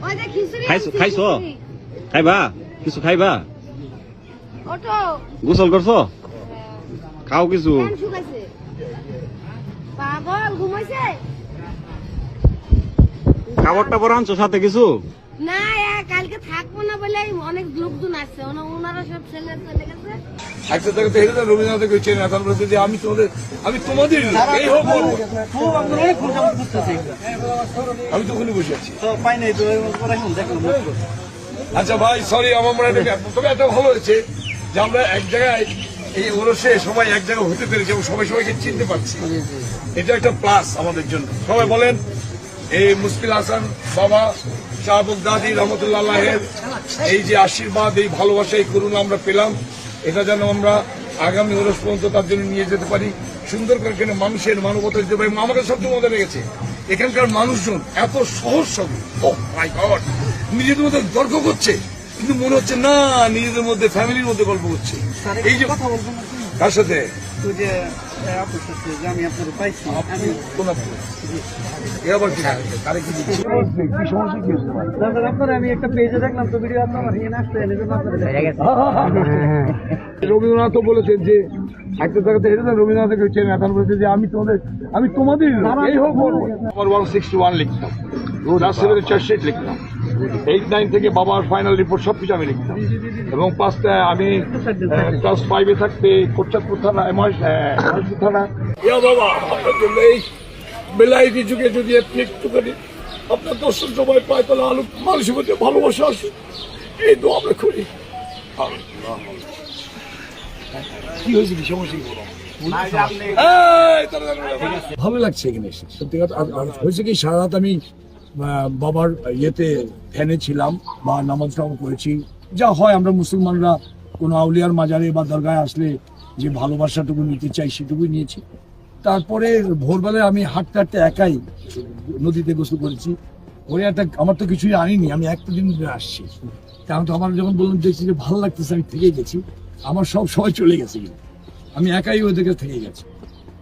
খাইছো খাইবা কিছু খাইবা গোসল করছো খাও কিছু খাবার টাবার আনছো সাথে কিছু না কালকে থাকবো না বলে অনেক লোকজন আসছে ওনারা সব ছেলে চলে গেছে একটা জায়গাতে হেরে যান রবীন্দ্রনাথ চেন এখন বলছে যে আমি তোমাদের এই হোক আমি তো ওখানে বসে আছি আচ্ছা ভাই সরি আমার মনে হয় তবে এত ভালো হয়েছে যে আমরা এক জায়গায় এই ওরসে সবাই এক জায়গায় হতে পেরেছি এবং সবাই সবাইকে চিনতে পারছি এটা একটা প্লাস আমাদের জন্য সবাই বলেন এই মুশকিল হাসান বাবা শাহ বগদাদি রহমতুল্লাহের এই যে আশীর্বাদ এই ভালোবাসা এই করুণা আমরা পেলাম এটা যেন আমরা আগামী ওরস পর্যন্ত তার জন্য নিয়ে যেতে পারি সুন্দর করে কেন মানুষের মানবতা দিতে পারি আমাকে সবচেয়ে মজা লেগেছে এখানকার মানুষজন এত সহজ সরল নিজেদের মধ্যে তর্ক করছে কিন্তু মনে হচ্ছে না নিজেদের মধ্যে ফ্যামিলির মধ্যে গল্প করছে এই যে কথা বলবো কার সাথে রবীন্দ্রনাথ বলেছেন যে একটা জায়গাতে হেরে যান রবীন্দ্রনাথ চেন এখন বলেছে যে আমি তোমাদের এই হোক 161 লিখতাম চার্জশিট লিখতাম 8-9 থেকে বাবার ফাইনাল রিপোর্ট সবকিছু আমি লিখতাম এবং 5টায় আমি ক্লাস 5-এ থাকতে কোটচাঁদপুর থানা থানা বাবা আপনার জন্য এই বেলায়েতি যুগে যদি আপনি একটুখানি আপনার দর্শন সবাই পায় তাহলে মানুষের মধ্যে ভালোবাসা আসে এই তো আমরা করি কি হয়েছে কি সমস্যা ভালো লাগছে এখানে সত্যি কথা হয়েছে কি সারা রাত আমি বাবার ইয়েতে ধ্যানে ছিলাম বা নামাজ টামাজ করেছি যা হয় আমরা মুসলমানরা কোনো আউলিয়ার মাজারে বা দরগায় আসলে যে ভালোবাসাটুকু নিতে চাই সেটুকুই নিয়েছি তারপরে ভোরবেলায় আমি হাঁটতে হাঁটতে একাই নদীতে গোসল করেছি ওই একটা আমার তো কিছুই আনিনি আমি একটা দিন আসছি কারণ তো আমার যখন বললাম দেখছি যে ভালো লাগতেছে আমি থেকে গেছি আমার সব সময় চলে গেছে আমি একাই ওদেরকে থেকে গেছি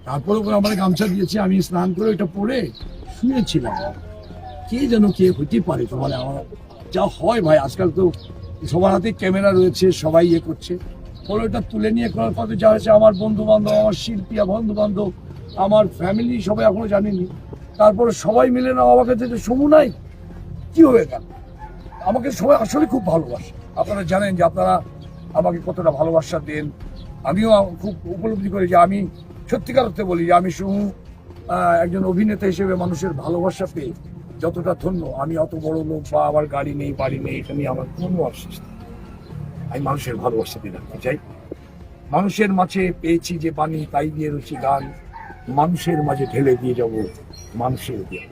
তারপরে ওরা আমার গামছা দিয়েছে আমি স্নান করে ওইটা পরে শুয়েছিলাম কে যেন কে হতে পারে তোমার আমার যা হয় ভাই আজকাল তো সবার হাতে ক্যামেরা রয়েছে সবাই ইয়ে করছে ফলে ওটা তুলে নিয়ে করার পরে যা হয়েছে আমার বন্ধু বান্ধব আমার শিল্পীয়া বন্ধু বান্ধব আমার ফ্যামিলি সবাই এখনো জানেনি তারপরে সবাই মিলে না আমাকে যেতে সমু নাই কি হয়ে গেল আমাকে সবাই আসলে খুব ভালোবাসে আপনারা জানেন যে আপনারা আমাকে কতটা ভালোবাসা দেন আমিও খুব উপলব্ধি করি যে আমি সত্যিকার অর্থে বলি যে আমি সমু একজন অভিনেতা হিসেবে মানুষের ভালোবাসা পেয়ে যতটা ধন্য আমি অত বড় লোক বা আমার গাড়ি নেই বাড়ি নেই এটা নিয়ে আমার কোনো আফসোস নেই আমি মানুষের ভালোবাসা দিয়ে রাখতে চাই মানুষের মাঝে পেয়েছি যে পানি তাই দিয়ে রয়েছি গান মানুষের মাঝে ঢেলে দিয়ে যাব মানুষের দিয়ে